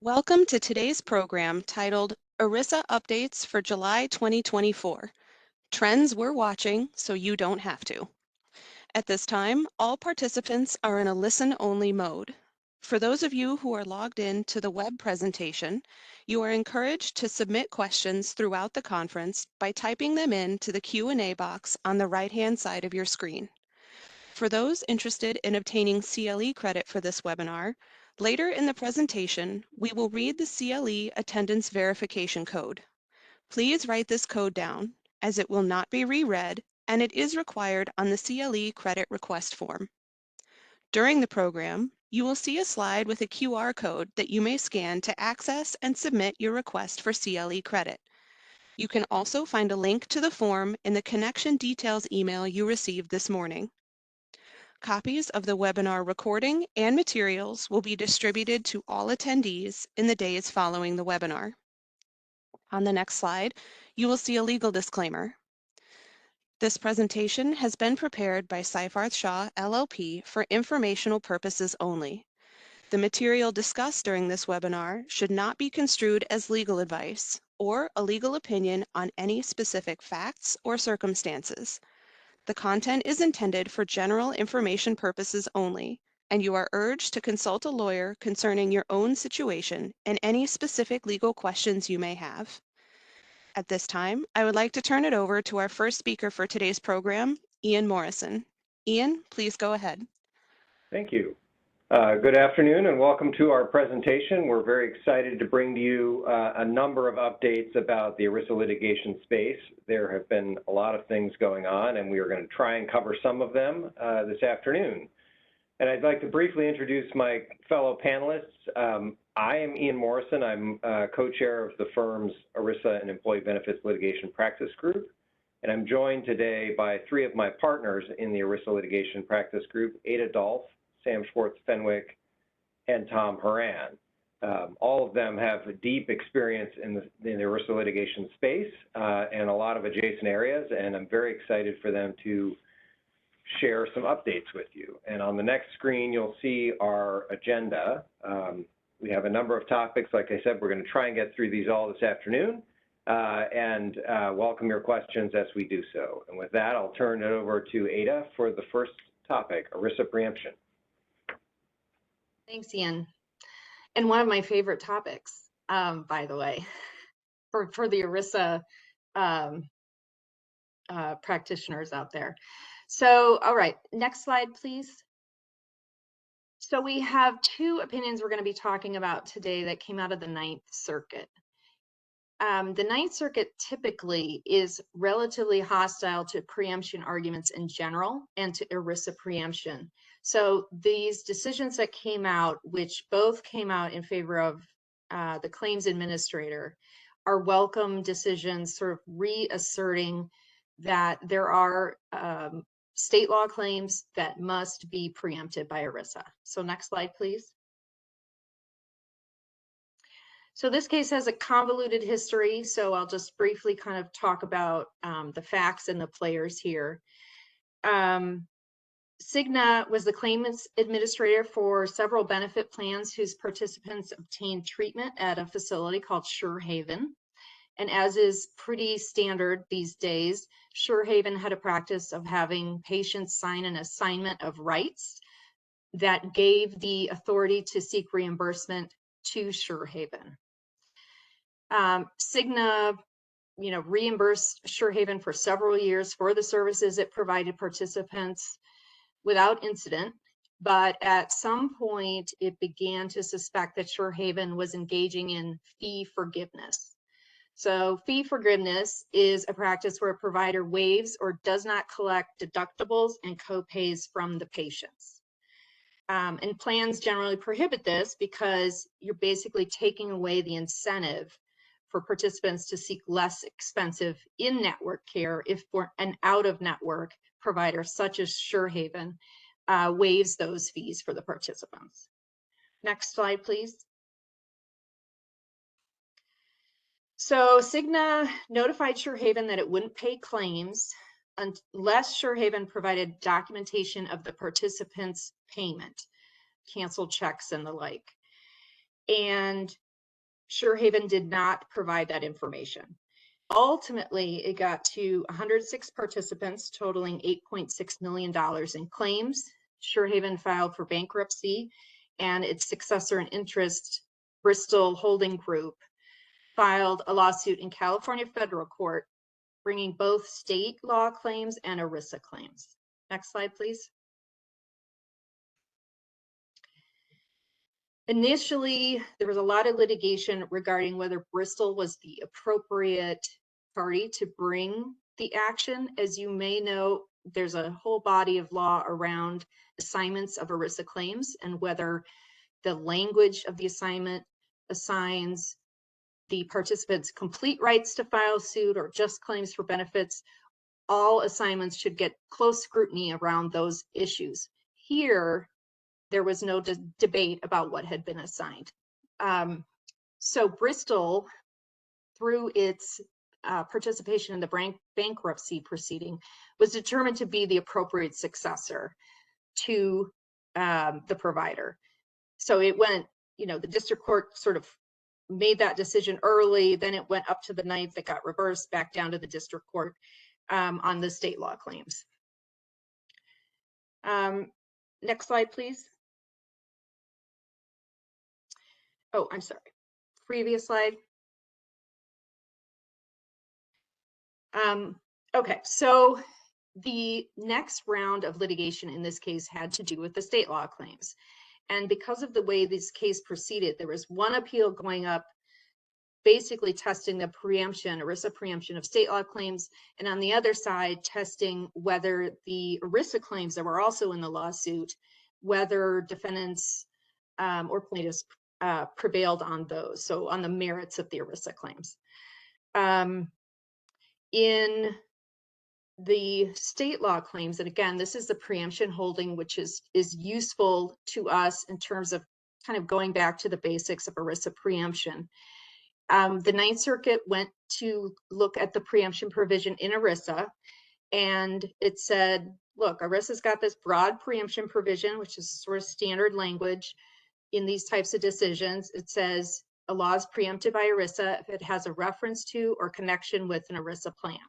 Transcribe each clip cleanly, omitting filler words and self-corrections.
Welcome to today's program titled ERISA Updates for July 2024. Trends we're watching so you don't have to. At this time, all participants are in a listen-only mode. For those of you who are logged in to the web presentation, you are encouraged to submit questions throughout the conference by typing them into the Q&A box on the right-hand side of your screen. For those interested in obtaining CLE credit for this webinar, later in the presentation, we will read the CLE attendance verification code. Please write this code down, as it will not be reread, and it is required on the CLE credit request form. During the program, you will see a slide with a QR code that you may scan to access and submit your request for CLE credit. You can also find a link to the form in the connection details email you received this morning. Copies of the webinar recording and materials will be distributed to all attendees in the days following the webinar. On the next slide, you will see a legal disclaimer. This presentation has been prepared by Seyfarth Shaw LLP for informational purposes only. The material discussed during this webinar should not be construed as legal advice or a legal opinion on any specific facts or circumstances. The content is intended for general information purposes only, and you are urged to consult a lawyer concerning your own situation and any specific legal questions you may have. At this time, I would like to turn it over to our first speaker for today's program, Ian Morrison. Ian, please go ahead. Thank you. Good afternoon and welcome to our presentation. We're very excited to bring to you a number of updates about the ERISA litigation space. There have been a lot of things going on and we are going to try and cover some of them this afternoon. And I'd like to briefly introduce my fellow panelists. I am Ian Morrison. I'm co-chair of the firm's ERISA and Employee Benefits Litigation Practice Group. And I'm joined today by three of my partners in the ERISA Litigation Practice Group, Ada Dolph, Sam Schwartz-Fenwick, and Tom Horan. All of them have deep experience in the ERISA litigation space and a lot of adjacent areas, and I'm very excited for them to share some updates with you. And on the next screen, you'll see our agenda. We have a number of topics. Like I said, we're going to try and get through these all this afternoon and welcome your questions as we do so. And with that, I'll turn it over to Ada for the first topic, ERISA preemption. Thanks, Ian. And one of my favorite topics, by the way, for the ERISA practitioners out there. So, all right, next slide, please. So we have two opinions we're going to be talking about today that came out of the Ninth Circuit. The Ninth Circuit typically is relatively hostile to preemption arguments in general and to ERISA preemption. So these decisions that came out, which both came out in favor of the claims administrator, are welcome decisions, sort of reasserting that there are state law claims that must be preempted by ERISA. So next slide, please. So this case has a convoluted history, so I'll just briefly kind of talk about the facts and the players here. Cigna was the claimants administrator for several benefit plans whose participants obtained treatment at a facility called Sure Haven. And as is pretty standard these days, Sure Haven had a practice of having patients sign an assignment of rights that gave the authority to seek reimbursement to Sure Haven. Cigna, reimbursed Sure Haven for several years for the services it provided participants without incident, but at some point it began to suspect that Sure Haven was engaging in fee forgiveness. So fee forgiveness is a practice where a provider waives or does not collect deductibles and co-pays from the patients. And plans generally prohibit this because you're basically taking away the incentive for participants to seek less expensive in-network care if for an out-of-network provider such as Sure Haven waives those fees for the participants. Next slide, please. So Cigna notified Sure Haven that it wouldn't pay claims unless Sure Haven provided documentation of the participants' payment, canceled checks and the like. And Surehaven did not provide that information. Ultimately, it got to 106 participants, totaling $8.6 million in claims. Surehaven filed for bankruptcy, and its successor in interest, Bristol Holding Group, filed a lawsuit in California federal court, bringing both state law claims and ERISA claims. Next slide, please. Initially, there was a lot of litigation regarding whether Bristol was the appropriate party to bring the action. As you may know, there's a whole body of law around assignments of ERISA claims and whether the language of the assignment assigns the participants complete rights to file suit or just claims for benefits. All assignments should get close scrutiny around those issues. Here, there was no debate about what had been assigned. So Bristol, through its participation in the bankruptcy proceeding, was determined to be the appropriate successor to the provider. So it went, the district court sort of made that decision early, then it went up to the ninth, that got reversed back down to the district court on the state law claims. Next slide, please. Oh, I'm sorry. Previous slide. Okay, so the next round of litigation in this case had to do with the state law claims. And because of the way this case proceeded, there was one appeal going up, basically testing the preemption, ERISA preemption of state law claims, and on the other side, testing whether the ERISA claims that were also in the lawsuit, whether defendants or plaintiffs prevailed on those, so on the merits of the ERISA claims. In the state law claims, and again, this is the preemption holding, which is useful to us in terms of kind of going back to the basics of ERISA preemption. The Ninth Circuit went to look at the preemption provision in ERISA, and it said, look, ERISA's got this broad preemption provision, which is sort of standard language in these types of decisions. It says a law is preempted by ERISA if it has a reference to or connection with an ERISA plan.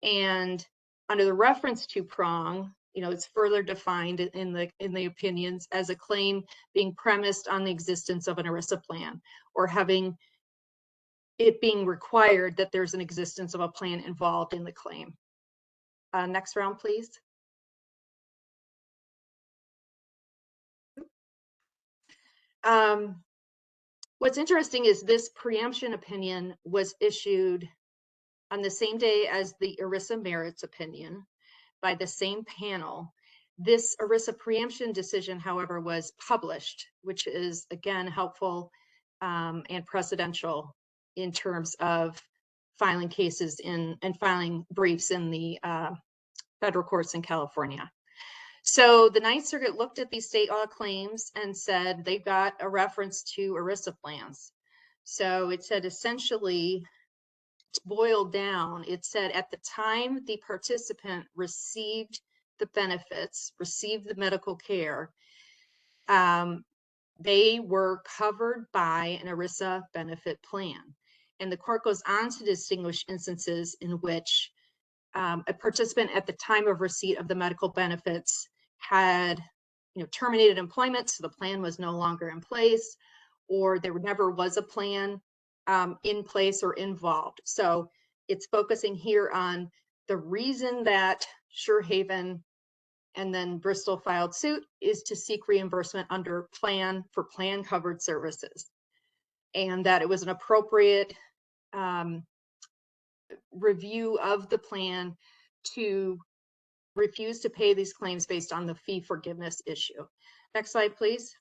And under the reference to prong, it's further defined in the opinions as a claim being premised on the existence of an ERISA plan, or having it being required that there's an existence of a plan involved in the claim. Next round, please. What's interesting is this preemption opinion was issued on the same day as the ERISA merits opinion by the same panel. This ERISA preemption decision, however, was published, which is again helpful and precedential in terms of filing cases and filing briefs in the federal courts in California. So the Ninth Circuit looked at these state law claims and said they've got a reference to ERISA plans. So it said essentially, boiled down, it said at the time the participant received the benefits, received the medical care, they were covered by an ERISA benefit plan. And the court goes on to distinguish instances in which a participant at the time of receipt of the medical benefits had terminated employment, so the plan was no longer in place, or there never was a plan in place or involved. So it's focusing here on the reason that Surehaven and then Bristol filed suit is to seek reimbursement under plan for plan covered services, and that it was an appropriate review of the plan to refuse to pay these claims based on the fee forgiveness issue. Next slide, please.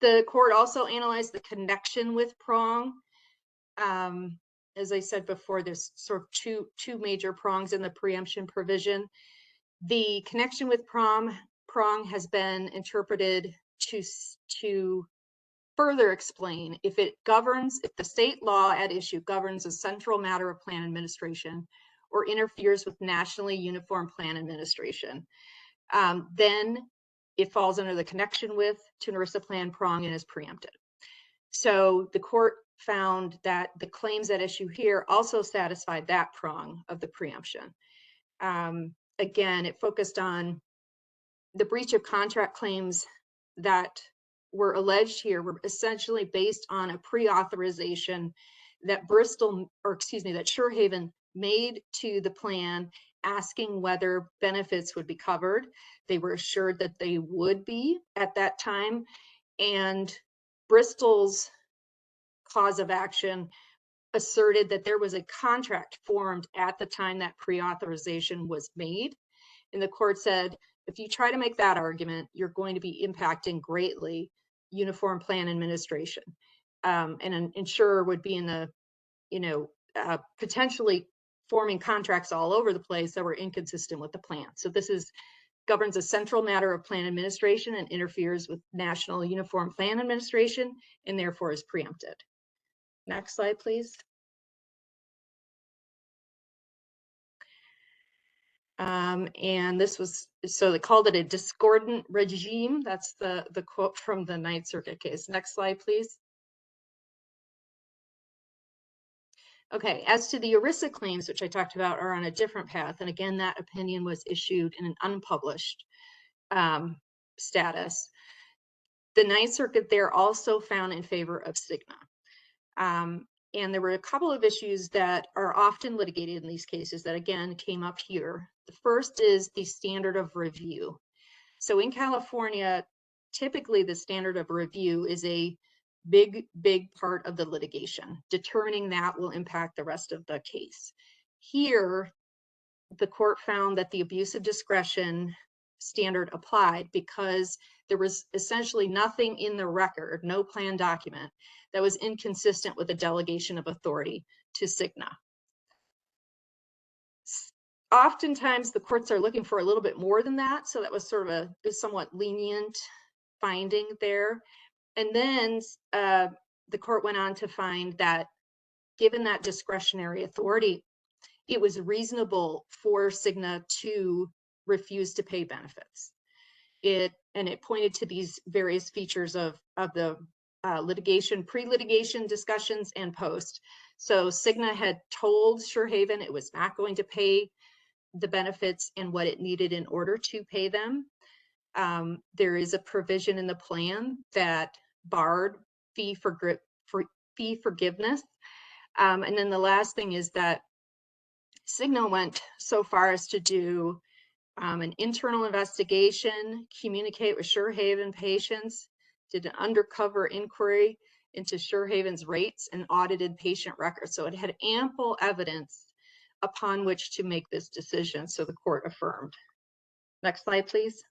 The court also analyzed the connection with prong. As I said before, there's sort of two major prongs in the preemption provision. The connection with prong has been interpreted to further explain if the state law at issue governs a central matter of plan administration or interferes with nationally uniform plan administration, then it falls under the connection with to an ERISA plan prong and is preempted. So the court found that the claims at issue here also satisfied that prong of the preemption. Again, it focused on the breach of contract claims that were alleged here were essentially based on a pre-authorization that that Surehaven made to the plan asking whether benefits would be covered. They were assured that they would be at that time, and Bristol's cause of action asserted that there was a contract formed at the time that pre-authorization was made. And the court said, if you try to make that argument, you're going to be impacting greatly uniform plan administration. And an insurer would be in the, potentially forming contracts all over the place that were inconsistent with the plan. So this governs a central matter of plan administration and interferes with national uniform plan administration and therefore is preempted. Next slide, please. And this was, so they called it a discordant regime. That's the quote from the Ninth Circuit case. Next slide, please. Okay, as to the ERISA claims, which I talked about, are on a different path. And again, that opinion was issued in an unpublished status. The Ninth Circuit there also found in favor of Cigna. And there were a couple of issues that are often litigated in these cases that again came up here. The first is the standard of review. So in California, typically the standard of review is a big part of the litigation. Determining that will impact the rest of the case. Here, the court found that the abuse of discretion standard applied because there was essentially nothing in the record, no plan document, that was inconsistent with the delegation of authority to Cigna. Oftentimes, the courts are looking for a little bit more than that, so that was sort of a somewhat lenient finding there. And then the court went on to find that given that discretionary authority, it was reasonable for Cigna to refuse to pay benefits. It pointed to these various features of the litigation, pre-litigation discussions and post. So Cigna had told Surehaven it was not going to pay the benefits and what it needed in order to pay them. There is a provision in the plan that barred fee forgiveness. And then the last thing is that Cigna went so far as to do an internal investigation, communicate with Surehaven patients, did an undercover inquiry into Surehaven's rates and audited patient records. So it had ample evidence upon which to make this decision. So the court affirmed. Next slide, please.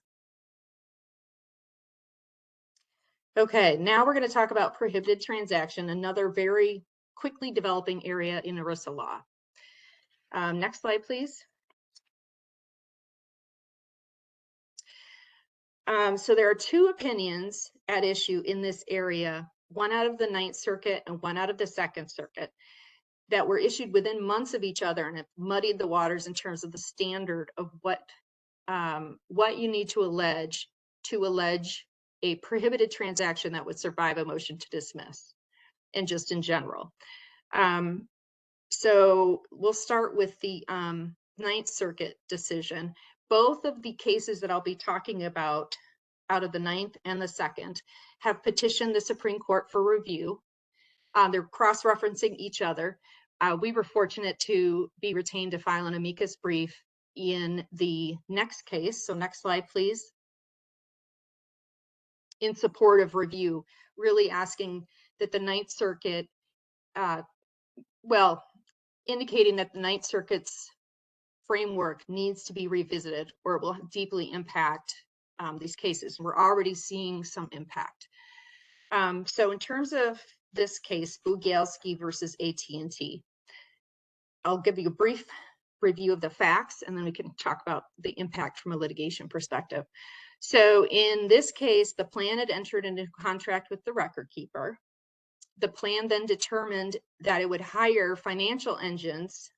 Okay, now we're going to talk about prohibited transaction, another very quickly developing area in ERISA law. Next slide, please. So there are two opinions at issue in this area, one out of the Ninth Circuit and one out of the Second Circuit, that were issued within months of each other and have muddied the waters in terms of the standard of what you need to allege a prohibited transaction that would survive a motion to dismiss, and just in general. So we'll start with the Ninth Circuit decision. Both of the cases that I'll be talking about out of the Ninth and the Second have petitioned the Supreme Court for review. They're cross-referencing each other. We were fortunate to be retained to file an amicus brief in the next case. So next slide, please. In support of review, really asking that the Ninth Circuit, indicating that the Ninth Circuit's framework needs to be revisited or it will deeply impact these cases. We're already seeing some impact. So in terms of this case, Bugalski versus AT&T, I'll give you a brief review of the facts and then we can talk about the impact from a litigation perspective. So in this case, the plan had entered into contract with the record keeper. The plan then determined that it would hire financial engines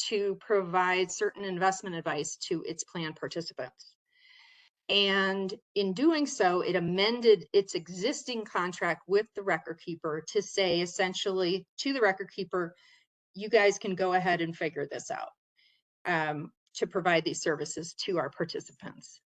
to provide certain investment advice to its plan participants. And in doing so, it amended its existing contract with the record keeper to say essentially to the record keeper, you guys can go ahead and figure this out to provide these services to our participants.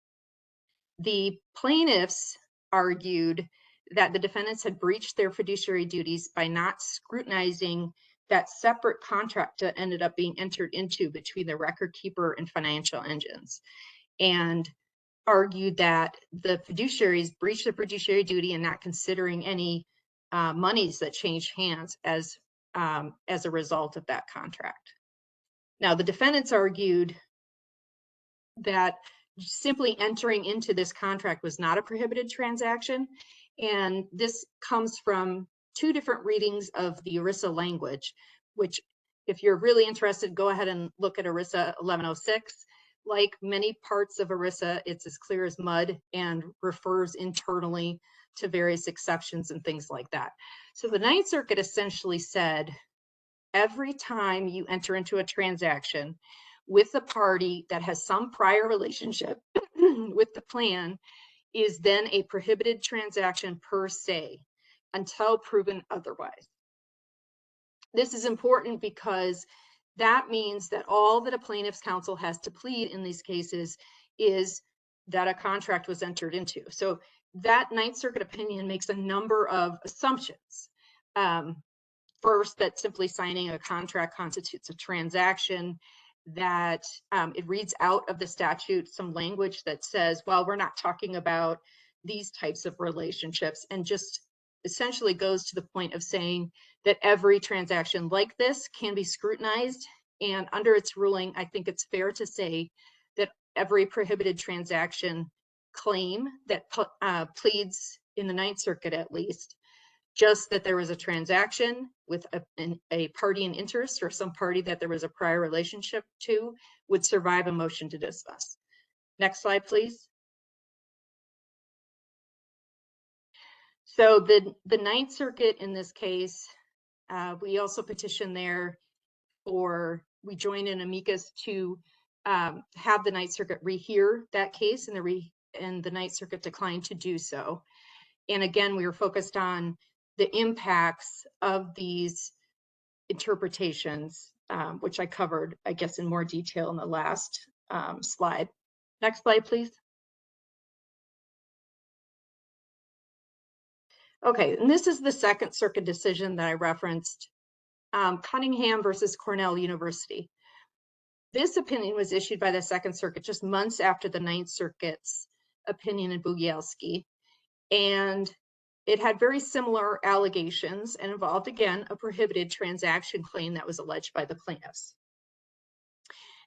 The plaintiffs argued that the defendants had breached their fiduciary duties by not scrutinizing that separate contract that ended up being entered into between the record keeper and financial engines, and argued that the fiduciaries breached their fiduciary duty in not considering any monies that changed hands as a result of that contract. Now, the defendants argued that simply entering into this contract was not a prohibited transaction, and this comes from two different readings of the ERISA language, which if you're really interested, go ahead and look at ERISA 1106. Like many parts of ERISA, it's as clear as mud and refers internally to various exceptions and things like that. So the Ninth Circuit essentially said, every time you enter into a transaction with a party that has some prior relationship with the plan is then a prohibited transaction per se until proven otherwise. This is important because that means that all that a plaintiff's counsel has to plead in these cases is that a contract was entered into. So that Ninth Circuit opinion makes a number of assumptions. First, that simply signing a contract constitutes a transaction, that it reads out of the statute some language that says, well, we're not talking about these types of relationships, and just essentially goes to the point of saying that every transaction like this can be scrutinized. And under its ruling, I think it's fair to say that every prohibited transaction claim that pleads in the Ninth Circuit, at least, just that there was a transaction with a party in interest or some party that there was a prior relationship to, would survive a motion to dismiss. Next slide, please. So the Ninth Circuit in this case, we also petitioned there, or we joined an amicus to have the Ninth Circuit rehear that case, and the Ninth Circuit declined to do so. And again, we were focused on the impacts of these interpretations, which I covered, I guess, in more detail in the last slide. Next slide, please. Okay, and this is the Second Circuit decision that I referenced, Cunningham versus Cornell University. This opinion was issued by the Second Circuit just months after the Ninth Circuit's opinion in Bugielski, and it had very similar allegations and involved, again, a prohibited transaction claim that was alleged by the plaintiffs.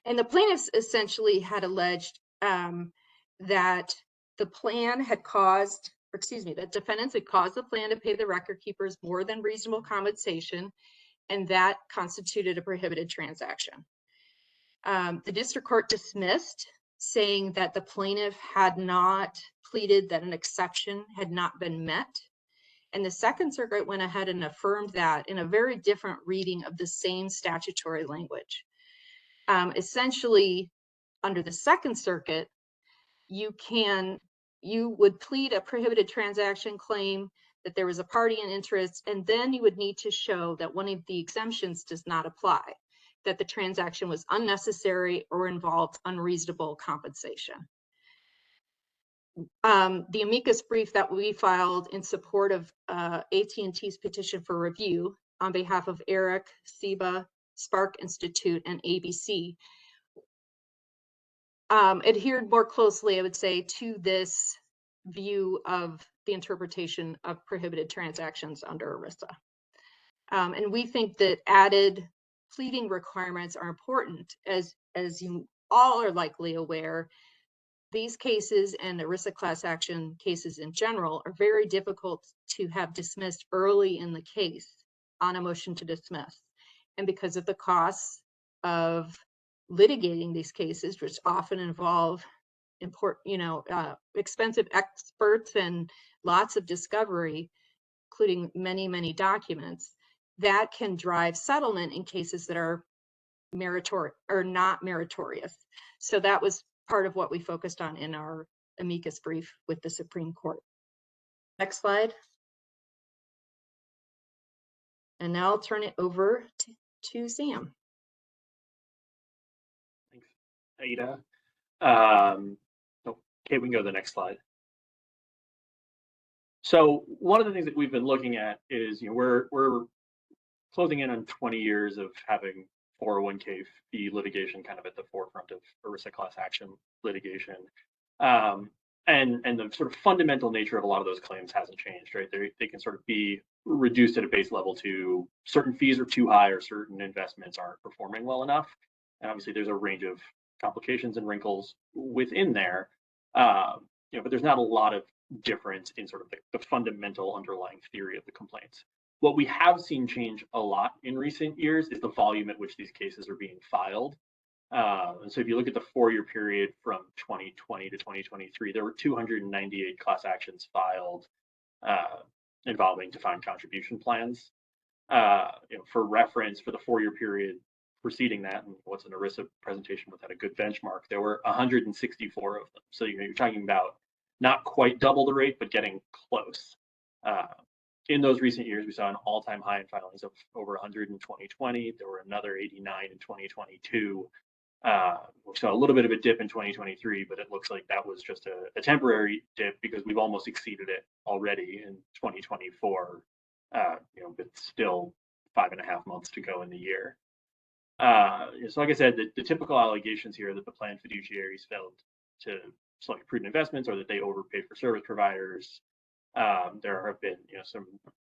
And the plaintiffs essentially had alleged that the plan had caused, that defendants had caused the plan to pay the record keepers more than reasonable compensation, and that constituted a prohibited transaction. The district court dismissed, saying that the plaintiff had not pleaded that an exception had not been met. And the Second Circuit went ahead and affirmed that in a very different reading of the same statutory language. Essentially, under the Second Circuit, you would plead a prohibited transaction claim, that there was a party in interest, and then you would need to show that one of the exemptions does not apply, that the transaction was unnecessary or involved unreasonable compensation. The amicus brief that we filed in support of AT&T's petition for review on behalf of ERIC, SEBA, Spark Institute, and ABC adhered more closely, I would say, to this view of the interpretation of prohibited transactions under ERISA. And we think that added pleading requirements are important. As you all are likely aware, these cases and ERISA class action cases in general are very difficult to have dismissed early in the case on a motion to dismiss. And because of the costs of litigating these cases, which often involve expensive experts and lots of discovery, including many, many documents, that can drive settlement in cases that are meritorious or not meritorious. So that was part of what we focused on in our amicus brief with the Supreme Court. Next slide. And now I'll turn it over to Sam. Thanks, Ada. Okay, we can go to the next slide. So one of the things that we've been looking at is, we're closing in on 20 years of having 401k fee litigation kind of at the forefront of ERISA class action litigation. And the sort of fundamental nature of a lot of those claims hasn't changed, right? They can sort of be reduced at a base level to certain fees are too high or certain investments aren't performing well enough. And obviously there's a range of complications and wrinkles within there, but there's not a lot of difference in sort of the fundamental underlying theory of the complaints. What we have seen change a lot in recent years is the volume at which these cases are being filed. And so if you look at the 4-year period from 2020 to 2023, there were 298 class actions filed involving defined contribution plans. For reference, for the 4-year period preceding that, and what's an ERISA presentation without a good benchmark, there were 164 of them. So you're talking about not quite double the rate, but getting close. In those recent years, we saw an all-time high in filings of over 100 in 2020. There were another 89 in 2022. We saw a little bit of a dip in 2023, but it looks like that was just a temporary dip because we've almost exceeded it already in 2024, but still 5.5 months to go in the year. So like I said, the typical allegations here are that the plan fiduciaries failed to select prudent investments or that they overpaid for service providers. There have been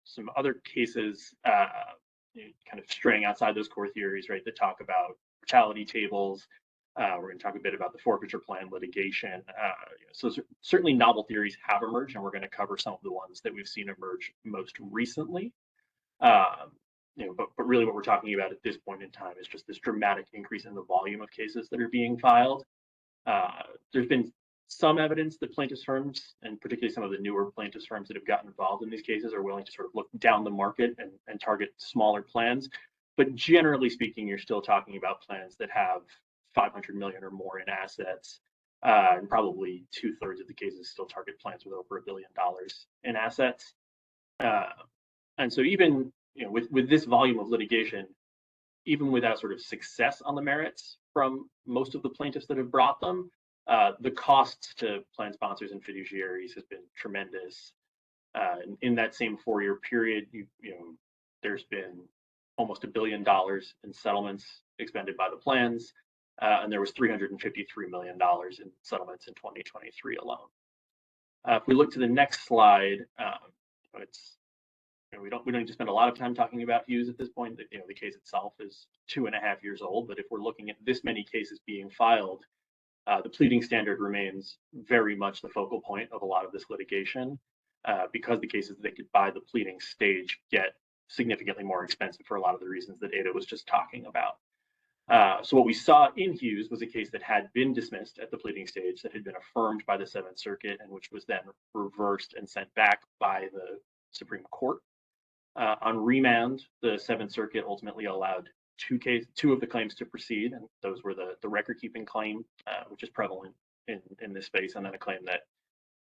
some other cases kind of straying outside those core theories, right, that talk about mortality tables. We're going to talk a bit about the forfeiture plan litigation. So certainly novel theories have emerged, and we're going to cover some of the ones that we've seen emerge most recently. But really what we're talking about at this point in time is just this dramatic increase in the volume of cases that are being filed. There's been some evidence that plaintiffs firms, and particularly some of the newer plaintiffs firms that have gotten involved in these cases, are willing to sort of look down the market and target smaller plans. But generally speaking, you're still talking about plans that have 500 million or more in assets, and probably 2/3 of the cases still target plans with over $1 billion in assets. And so even with this volume of litigation, even without sort of success on the merits from most of the plaintiffs that have brought them, the costs to plan sponsors and fiduciaries has been tremendous. In that same 4-year period, there's been almost $1 billion in settlements expended by the plans, and there was $353 million in settlements in 2023 alone. If we look to the next slide, we don't need to spend a lot of time talking about Hughes at this point. The case itself is 2.5 years old, but if we're looking at this many cases being filed, the pleading standard remains very much the focal point of a lot of this litigation, because the cases that get by the pleading stage get significantly more expensive for a lot of the reasons that Ada was just talking about. So what we saw in Hughes was a case that had been dismissed at the pleading stage, that had been affirmed by the 7th Circuit, and which was then reversed and sent back by the Supreme Court. On remand, the 7th Circuit ultimately allowed two of the claims to proceed, and those were the record-keeping claim, which is prevalent in this space, and then a claim that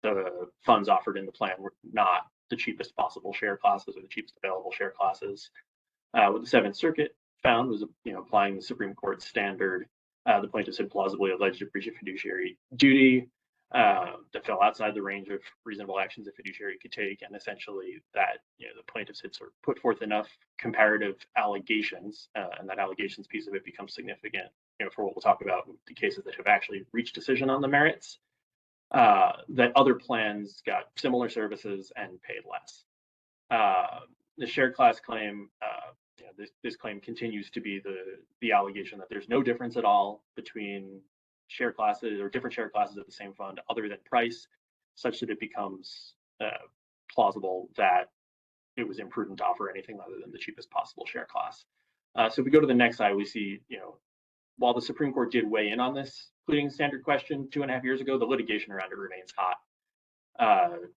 the funds offered in the plan were not the cheapest possible share classes or the cheapest available share classes. What the 7th Circuit found was, applying the Supreme Court standard, the plaintiffs had plausibly alleged a breach of fiduciary duty that fell outside the range of reasonable actions a fiduciary could take, and essentially that the plaintiffs had sort of put forth enough comparative allegations, and that allegations piece of it becomes significant, for what we'll talk about in the cases that have actually reached decision on the merits, that other plans got similar services and paid less. The shared class claim, this claim continues to be the allegation that there's no difference at all between share classes or different share classes of the same fund other than price, such that it becomes plausible that it was imprudent to offer anything other than the cheapest possible share class. So if we go to the next slide, we see, while the Supreme Court did weigh in on this pleading standard question 2.5 years ago, the litigation around it remains hot.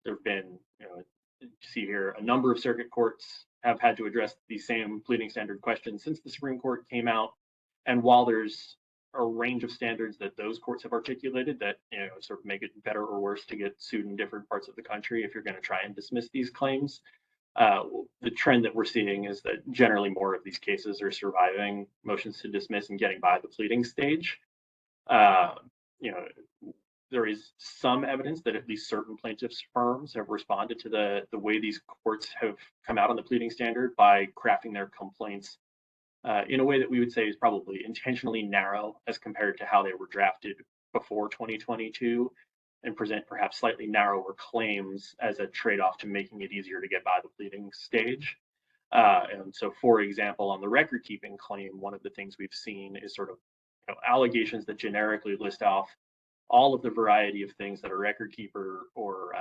There have been, you see here, a number of circuit courts have had to address the same pleading standard question since the Supreme Court came out. And while there's a range of standards that those courts have articulated that, sort of make it better or worse to get sued in different parts of the country if you're going to try and dismiss these claims. The trend that we're seeing is that generally more of these cases are surviving motions to dismiss and getting by the pleading stage. You know, there is some evidence that at least certain plaintiffs' firms have responded to the way these courts have come out on the pleading standard by crafting their complaints in a way that we would say is probably intentionally narrow as compared to how they were drafted before 2022, and present perhaps slightly narrower claims as a trade-off to making it easier to get by the pleading stage. And so, for example, on the record-keeping claim, one of the things we've seen is sort of allegations that generically list off all of the variety of things that a record keeper or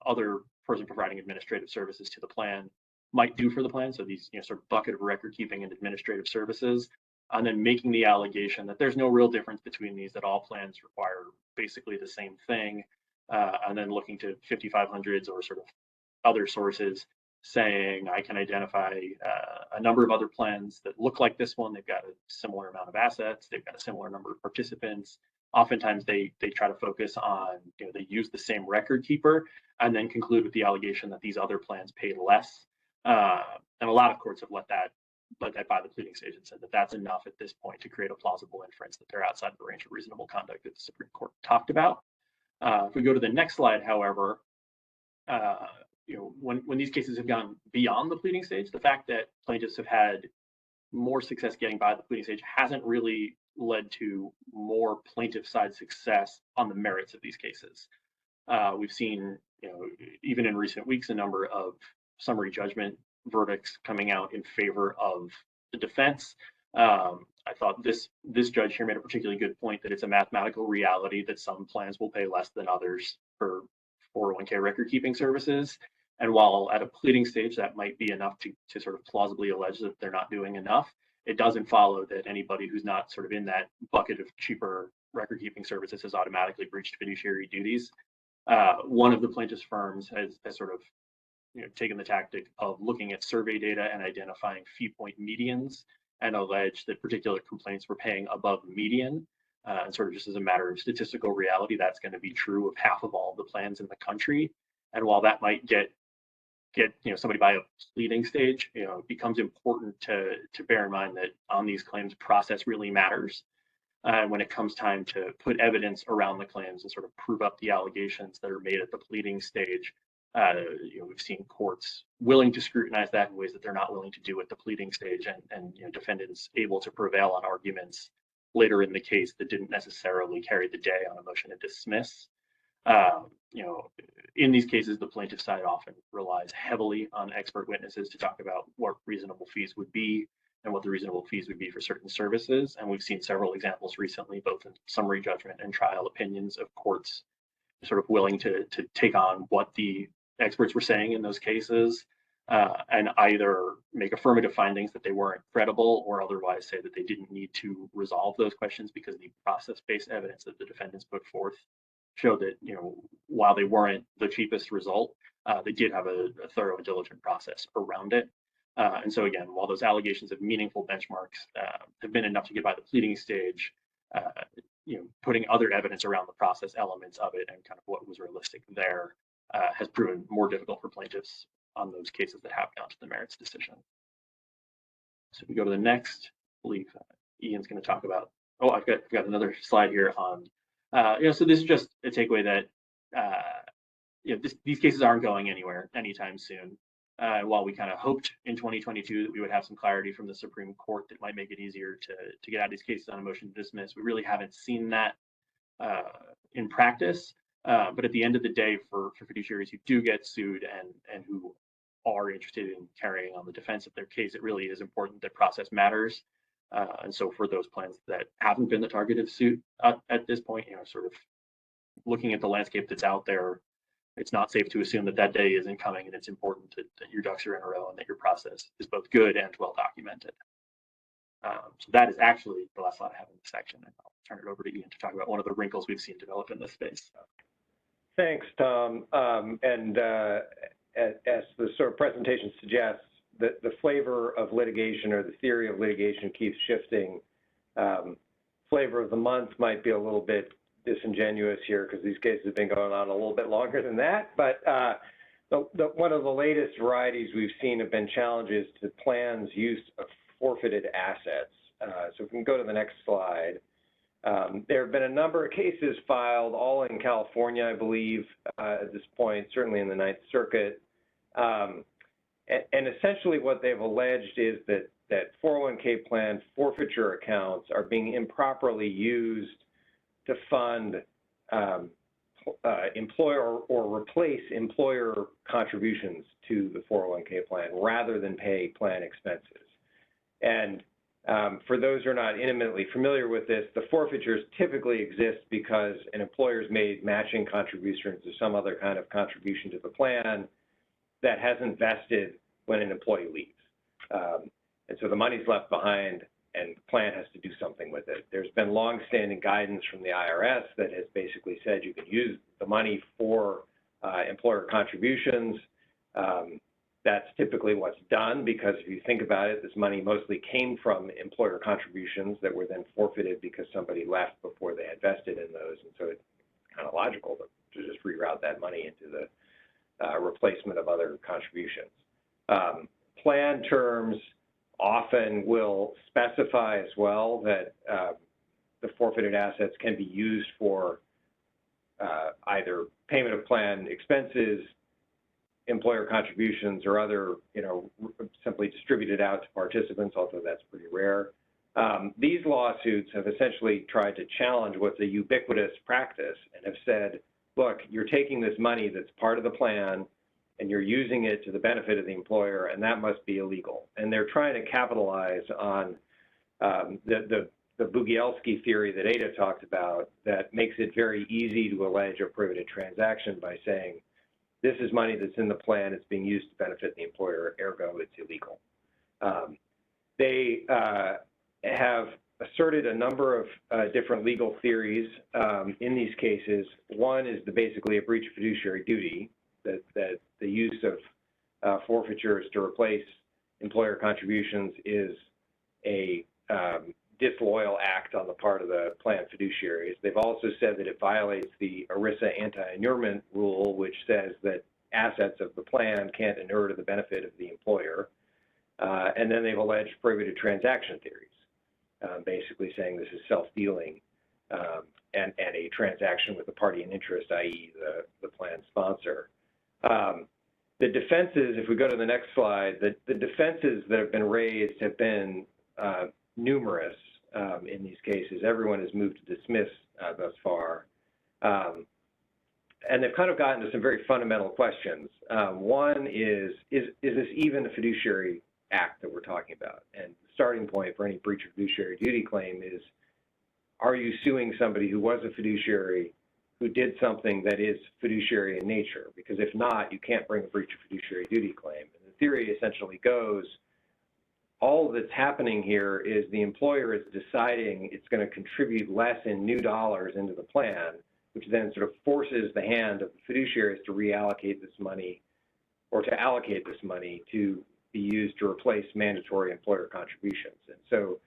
other person providing administrative services to the plan might do for the plan. So these sort of bucket of record keeping and administrative services, and then making the allegation that there's no real difference between these, that all plans require basically the same thing, and then looking to 5500s or sort of other sources saying I can identify a number of other plans that look like this one. They've got a similar amount of assets. They've got a similar number of participants. Oftentimes they try to focus on, they use the same record keeper and then conclude with the allegation that these other plans paid less. And a lot of courts have let that by the pleading stage and said that that's enough at this point to create a plausible inference that they're outside of the range of reasonable conduct that the Supreme Court talked about. If we go to the next slide, however, when these cases have gone beyond the pleading stage, the fact that plaintiffs have had more success getting by the pleading stage hasn't really led to more plaintiff side success on the merits of these cases. We've seen, even in recent weeks, a number of summary judgment verdicts coming out in favor of the defense. I thought this judge here made a particularly good point that it's a mathematical reality that some plans will pay less than others for 401k record keeping services. And while at a pleading stage that might be enough to sort of plausibly allege that they're not doing enough, it doesn't follow that anybody who's not sort of in that bucket of cheaper record keeping services has automatically breached fiduciary duties. One of the plaintiff's firms has sort of taken the tactic of looking at survey data and identifying fee point medians and alleged that particular complaints were paying above median. And sort of just as a matter of statistical reality, that's going to be true of half of all the plans in the country. And while that might get somebody by a pleading stage, it becomes important to bear in mind that on these claims, process really matters. When it comes time to put evidence around the claims and sort of prove up the allegations that are made at the pleading stage, we've seen courts willing to scrutinize that in ways that they're not willing to do at the pleading stage, and defendants able to prevail on arguments later in the case that didn't necessarily carry the day on a motion to dismiss. In these cases, the plaintiff side often relies heavily on expert witnesses to talk about what reasonable fees would be and what the reasonable fees would be for certain services. And we've seen several examples recently, both in summary judgment and trial opinions, of courts sort of willing to take on what the experts were saying in those cases, and either make affirmative findings that they weren't credible or otherwise say that they didn't need to resolve those questions because the process-based evidence that the defendants put forth showed that, while they weren't the cheapest result, they did have a thorough and diligent process around it. And so again, while those allegations of meaningful benchmarks have been enough to get by the pleading stage, putting other evidence around the process elements of it and kind of what was realistic there has proven more difficult for plaintiffs on those cases that have gone to the merits decision. So if we go to the next, I believe Ian's going to talk about, I've got another slide here on, so this is just a takeaway that, these cases aren't going anywhere anytime soon. While we kind of hoped in 2022 that we would have some clarity from the Supreme Court that might make it easier to get out of these cases on a motion to dismiss, we really haven't seen that in practice. But at the end of the day, for fiduciaries who do get sued and who are interested in carrying on the defense of their case, it really is important that process matters. And so for those plans that haven't been the target of suit at this point, sort of looking at the landscape that's out there, it's not safe to assume that day isn't coming, and it's important that your ducks are in a row and that your process is both good and well documented. So that is actually the last slide I have in this section, and I'll turn it over to Ian to talk about one of the wrinkles we've seen develop in this space. Thanks, Tom. And as the sort of presentation suggests, the flavor of litigation or the theory of litigation keeps shifting. flavor of the month might be a little bit disingenuous here because these cases have been going on a little bit longer than that. But one of the latest varieties we've seen have been challenges to plans' use of forfeited assets. So if we can go to the next slide. There have been a number of cases filed, all in California, I believe, at this point, certainly in the Ninth Circuit. And essentially what they've alleged is that 401k plan forfeiture accounts are being improperly used to fund employer or replace employer contributions to the 401k plan rather than pay plan expenses. And for those who are not intimately familiar with this, the forfeitures typically exist because an employer's made matching contributions or some other kind of contribution to the plan that hasn't vested when an employee leaves. And so the money's left behind and the plan has to do something with it. There's been longstanding guidance from the IRS that has basically said you can use the money for employer contributions. That's typically what's done because if you think about it, this money mostly came from employer contributions that were then forfeited because somebody left before they had vested in those. And so it's kind of logical to just reroute that money into the replacement of other contributions. Plan terms often will specify as well that the forfeited assets can be used for either payment of plan expenses, employer contributions, or other, simply distributed out to participants, although that's pretty rare. These lawsuits have essentially tried to challenge what's a ubiquitous practice and have said, look, you're taking this money that's part of the plan and you're using it to the benefit of the employer, and that must be illegal. And they're trying to capitalize on the Bugielski theory that Ada talked about that makes it very easy to allege a prohibited transaction by saying, this is money that's in the plan, it's being used to benefit the employer, ergo it's illegal. They have asserted a number of different legal theories in these cases. One is basically a breach of fiduciary duty, that the use of forfeitures to replace employer contributions is a disloyal act on the part of the plan fiduciaries. They've also said that it violates the ERISA anti-inurement rule, which says that assets of the plan can't inure to the benefit of the employer. And then they've alleged prohibited transaction theories, basically saying this is self-dealing and a transaction with the party in interest, i.e. the plan sponsor. The defenses, if we go to the next slide, the defenses that have been raised have been numerous in these cases. Everyone has moved to dismiss thus far. And they've kind of gotten to some very fundamental questions. One is this even a fiduciary act that we're talking about? And the starting point for any breach of fiduciary duty claim is, are you suing somebody who was a fiduciary who did something that is fiduciary in nature? Because if not, you can't bring a breach of fiduciary duty claim. And the theory essentially goes, all that's happening here is the employer is deciding it's going to contribute less in new dollars into the plan, which then sort of forces the hand of the fiduciaries to reallocate this money or to allocate this money to be used to replace mandatory employer contributions. And so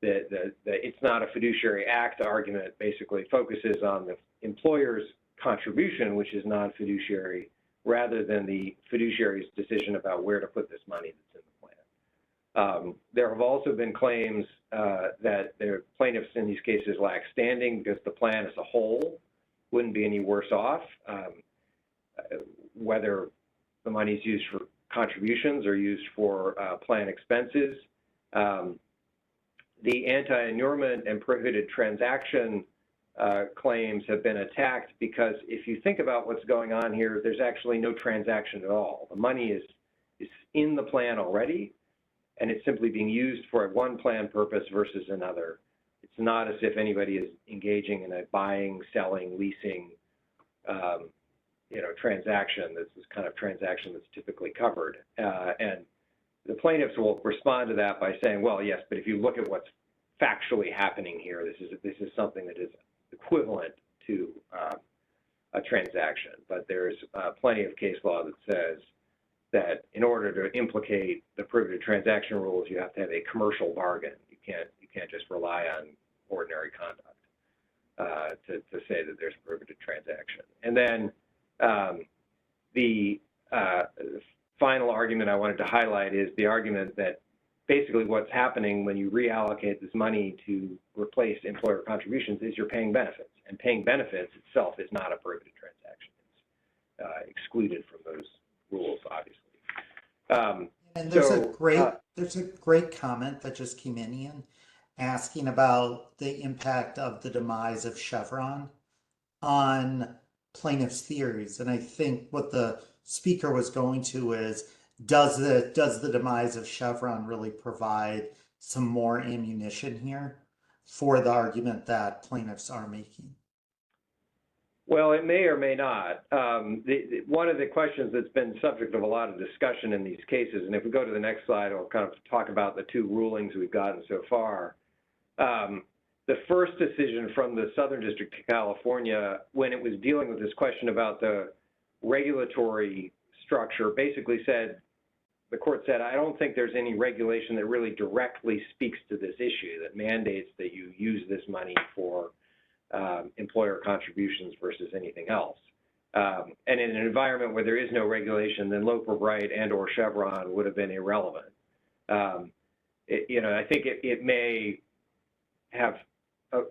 the it's not a fiduciary act argument basically focuses on the employer's contribution, which is non-fiduciary, rather than the fiduciary's decision about where to put this money that's in the plan. There have also been claims that the plaintiffs in these cases lack standing because the plan as a whole wouldn't be any worse off, whether the money is used for contributions or used for plan expenses. The anti-inurement and prohibited transaction claims have been attacked because if you think about what's going on here, there's actually no transaction at all. The money is in the plan already, and it's simply being used for one plan purpose versus another. It's not as if anybody is engaging in a buying, selling, leasing, transaction. This is kind of transaction that's typically covered. And the plaintiffs will respond to that by saying, well, yes, but if you look at what's factually happening here, this is something that is equivalent to a transaction. But there's plenty of case law that says that in order to implicate the prohibited transaction rules, you have to have a commercial bargain. You can't just rely on ordinary conduct to say that there's a prohibited transaction. And then the final argument I wanted to highlight is the argument that basically what's happening when you reallocate this money to replace employer contributions is you're paying benefits, and paying benefits itself is not a prohibited transaction. It's excluded from those rules, obviously. And there's a great comment that just came in, Ian, asking about the impact of the demise of Chevron on plaintiff's theories. And I think what the speaker was going to is, does the demise of Chevron really provide some more ammunition here for the argument that plaintiffs are making? Well, it may or may not. One of the questions that's been subject of a lot of discussion in these cases, and if we go to the next slide, I'll kind of talk about the two rulings we've gotten so far. The first decision from the Southern District of California, when it was dealing with this question about the regulatory structure, basically said, the court said, I don't think there's any regulation that really directly speaks to this issue that mandates that you use this money for employer contributions versus anything else. And in an environment where there is no regulation, then Loper Bright and or Chevron would have been irrelevant. I think it may have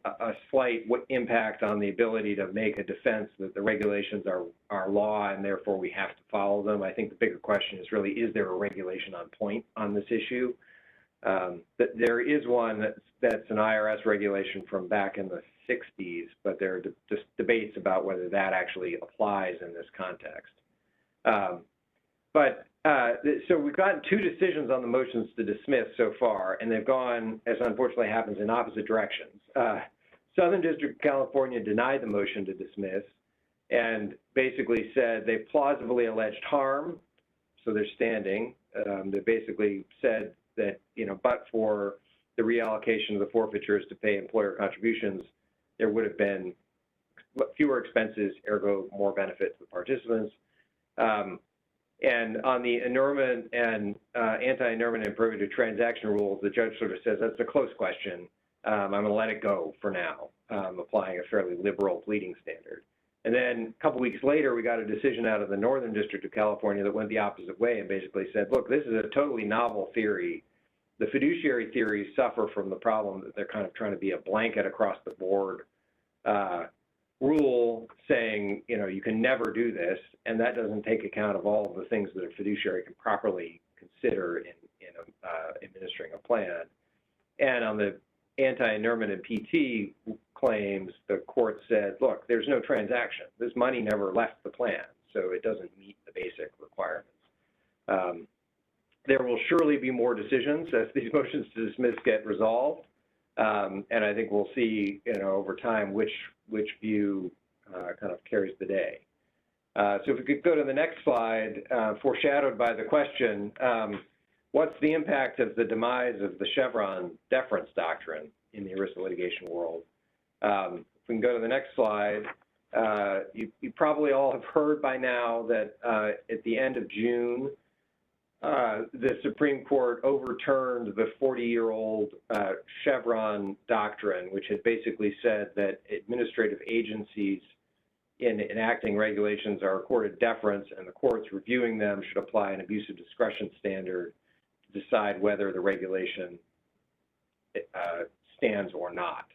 a slight impact on the ability to make a defense that the regulations are law and therefore we have to follow them. I think the bigger question is really, is there a regulation on point on this issue? There is one that's an IRS regulation from back in the 60s, but there are just debates about whether that actually applies in this context. So we've gotten two decisions on the motions to dismiss so far, and they've gone, as unfortunately happens, in opposite directions. Southern District of California denied the motion to dismiss and basically said they plausibly alleged harm, so they're standing. They basically said that, but for the reallocation of the forfeitures to pay employer contributions, there would have been fewer expenses, ergo more benefit to the participants. And on the inurement and anti-inurement and prohibited transaction rules, the judge sort of says, that's a close question. I'm going to let it go for now, applying a fairly liberal pleading standard. And then a couple weeks later, we got a decision out of the Northern District of California that went the opposite way and basically said, look, this is a totally novel theory. The fiduciary theories suffer from the problem that they're kind of trying to be a blanket across the board rule saying, you can never do this, and that doesn't take account of all of the things that a fiduciary can properly consider in administering a plan. And on the anti-inurement and PT claims, the court said, look, there's no transaction. This money never left the plan, so it doesn't meet the basic requirements. There will surely be more decisions as these motions to dismiss get resolved. And I think we'll see, over time, which view kind of carries the day. So if we could go to the next slide, foreshadowed by the question, what's the impact of the demise of the Chevron deference doctrine in the ERISA litigation world? If we can go to the next slide, you probably all have heard by now that at the end of June, the Supreme Court overturned the 40-year-old Chevron doctrine, which had basically said that administrative agencies in enacting regulations are accorded deference, and the courts reviewing them should apply an abuse of discretion standard to decide whether the regulation stands or not.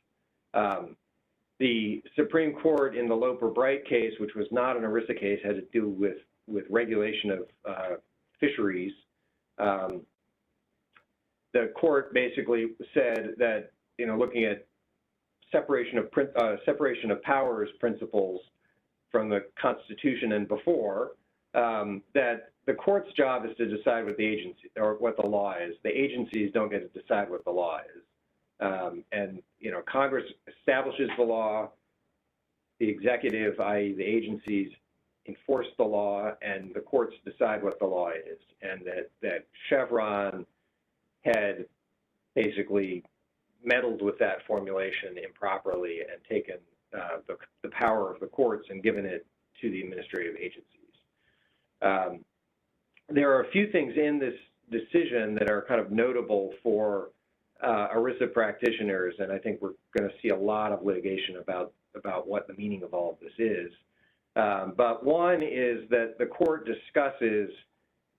The Supreme Court in the Loper Bright case, which was not an ERISA case, had to do with regulation of fisheries. The court basically said that, looking at separation of powers principles from the Constitution and before, that the court's job is to decide what the agency or what the law is. The agencies don't get to decide what the law is. And Congress establishes the law, the executive, i.e. the agencies, enforce the law, and the courts decide what the law is. And that Chevron had basically meddled with that formulation improperly and taken the power of the courts and given it to the administrative agencies. There are a few things in this decision that are kind of notable for ERISA practitioners, and I think we're going to see a lot of litigation about what the meaning of all of this is. But one is that the court discusses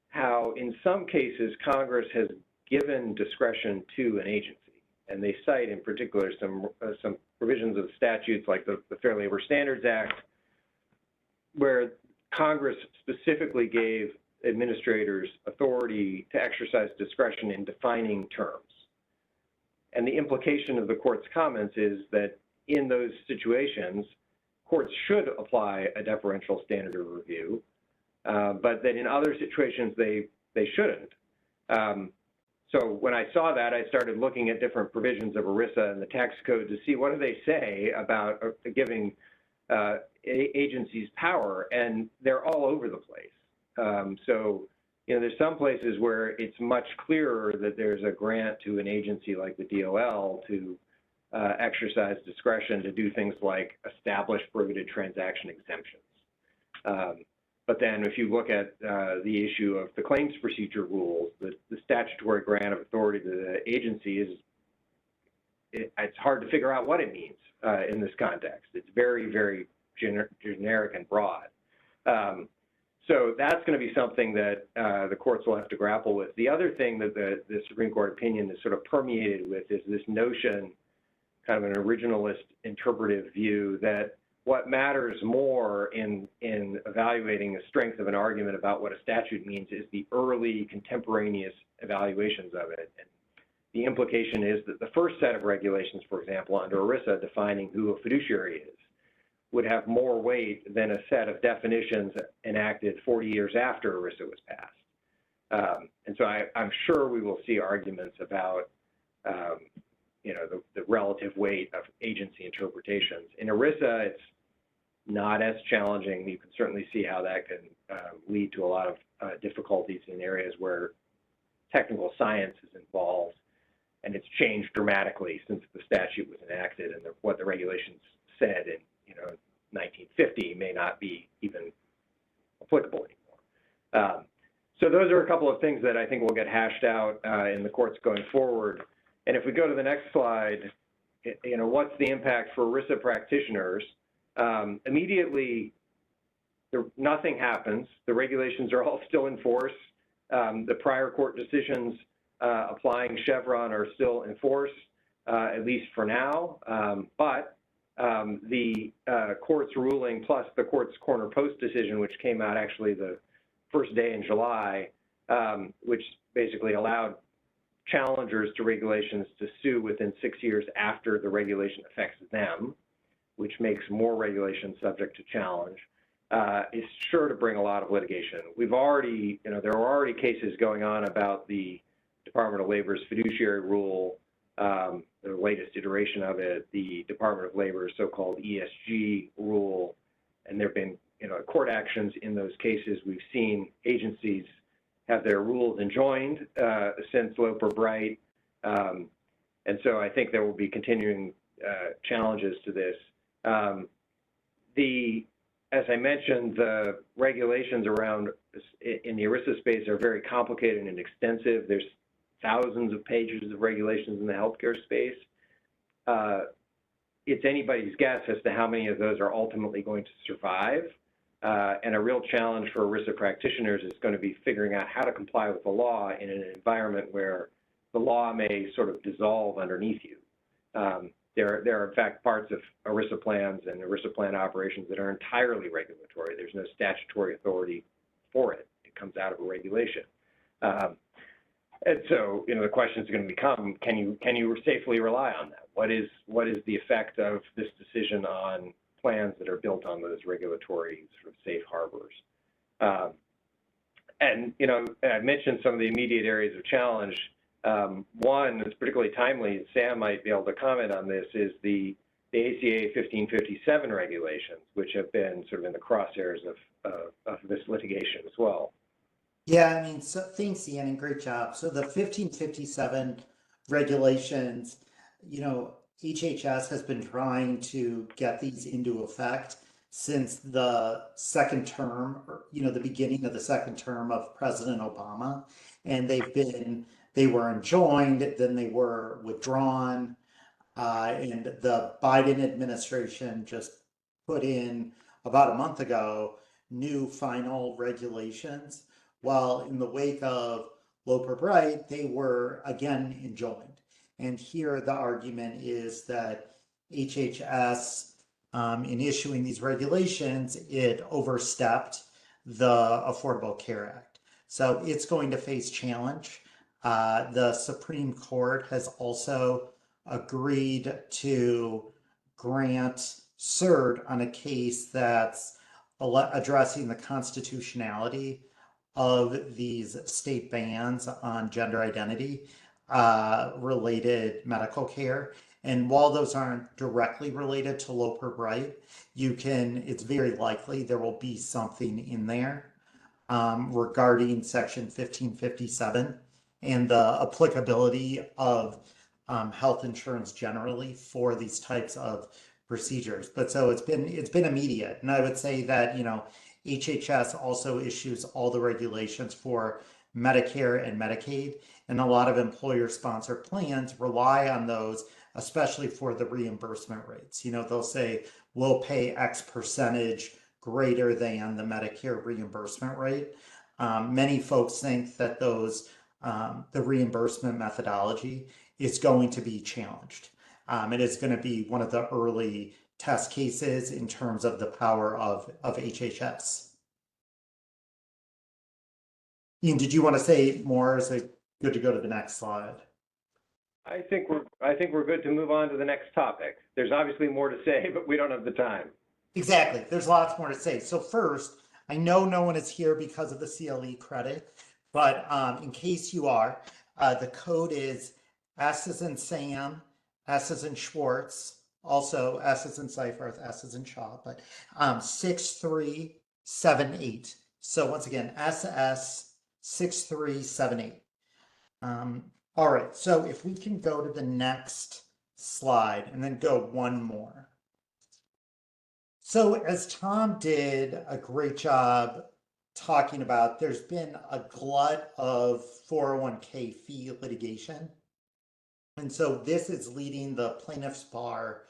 how in some cases Congress has given discretion to an agency. And they cite in particular some provisions of statutes like the Fair Labor Standards Act, where Congress specifically gave administrators authority to exercise discretion in defining terms. And the implication of the court's comments is that in those situations, courts should apply a deferential standard of review, but that in other situations they shouldn't. So when I saw that, I started looking at different provisions of ERISA and the tax code to see what do they say about giving agencies power, and they're all over the place. So, there's some places where it's much clearer that there's a grant to an agency like the DOL to exercise discretion to do things like establish prohibited transaction exemptions. But then if you look at the issue of the claims procedure rules, the statutory grant of authority to the agency it's hard to figure out what it means in this context. It's very, very generic and broad. So that's going to be something that the courts will have to grapple with. The other thing that the Supreme Court opinion is sort of permeated with is this notion, kind of an originalist interpretive view, that what matters more in evaluating the strength of an argument about what a statute means is the early contemporaneous evaluations of it. And the implication is that the first set of regulations, for example, under ERISA defining who a fiduciary is, would have more weight than a set of definitions enacted 40 years after ERISA was passed. And so I'm sure we will see arguments about the relative weight of agency interpretations. In ERISA, it's not as challenging. You can certainly see how that can lead to a lot of difficulties in areas where technical science is involved, and it's changed dramatically since the statute was enacted, and what the regulations said in 1950 may not be even applicable anymore. So those are a couple of things that I think will get hashed out in the courts going forward. And if we go to the next slide, what's the impact for ERISA practitioners? Immediately, nothing happens. The regulations are all still in force. The prior court decisions applying Chevron are still in force, at least for now. But the court's ruling plus the court's corner post decision, which came out actually the first day in July, which basically allowed challengers to regulations to sue within 6 years after the regulation affects them, which makes more regulations subject to challenge, is sure to bring a lot of litigation. We've already, there are already cases going on about the Department of Labor's fiduciary rule, the latest iteration of it, the Department of Labor's so-called ESG rule, and there have been court actions in those cases. We've seen agencies have their rules enjoined since Loper Bright, and so I think there will be continuing challenges to this. As I mentioned, the regulations around in the ERISA space are very complicated and extensive. There's thousands of pages of regulations in the healthcare space. It's anybody's guess as to how many of those are ultimately going to survive. And a real challenge for ERISA practitioners is going to be figuring out how to comply with the law in an environment where the law may sort of dissolve underneath you. There are, in fact, parts of ERISA plans and ERISA plan operations that are entirely regulatory. There's no statutory authority for it. It comes out of a regulation. And so, the question is going to become, can you safely rely on that? What is the effect of this decision on plans that are built on those regulatory sort of safe harbors? And I mentioned some of the immediate areas of challenge. One that's particularly timely, Sam might be able to comment on this, is the ACA 1557 regulations, which have been sort of in the crosshairs of this litigation as well. Yeah, I mean, so thanks, Ian, and great job. So the 1557 regulations, HHS has been trying to get these into effect since the second term, the beginning of the second term of President Obama. And they've been they were enjoined, then they were withdrawn. And the Biden administration just put in about a month ago new final regulations. While in the wake of Loper Bright, they were again enjoined. And here the argument is that HHS, in issuing these regulations, it overstepped the Affordable Care Act. So it's going to face challenge. The Supreme Court has also agreed to grant cert on a case that's addressing the constitutionality of these state bans on gender identity related medical care. And while those aren't directly related to Loper Bright, it's very likely there will be something in there regarding Section 1557 and the applicability of health insurance generally for these types of procedures. But so it's been immediate, and I would say that HHS also issues all the regulations for Medicare and Medicaid, and a lot of employer-sponsored plans rely on those, especially for the reimbursement rates. They'll say we'll pay X percentage greater than the Medicare reimbursement rate. Many folks think that the reimbursement methodology is going to be challenged. It is going to be one of the early test cases in terms of the power of HHS. Ian, did you want to say more? Is it good to go to the next slide? I think we're good to move on to the next topic. There's obviously more to say, but we don't have the time. Exactly. There's lots more to say. So first, I know no one is here because of the CLE credit, but in case you are, the code is S as in Sam, S as in Schwartz, also S as in Seyfarth, S as in Shaw, but 6378. So once again, SS 6378. All right, so if we can go to the next slide and then go one more. So as Tom did a great job talking about, there's been a glut of 401k fee litigation. And so this is leading the plaintiff's bar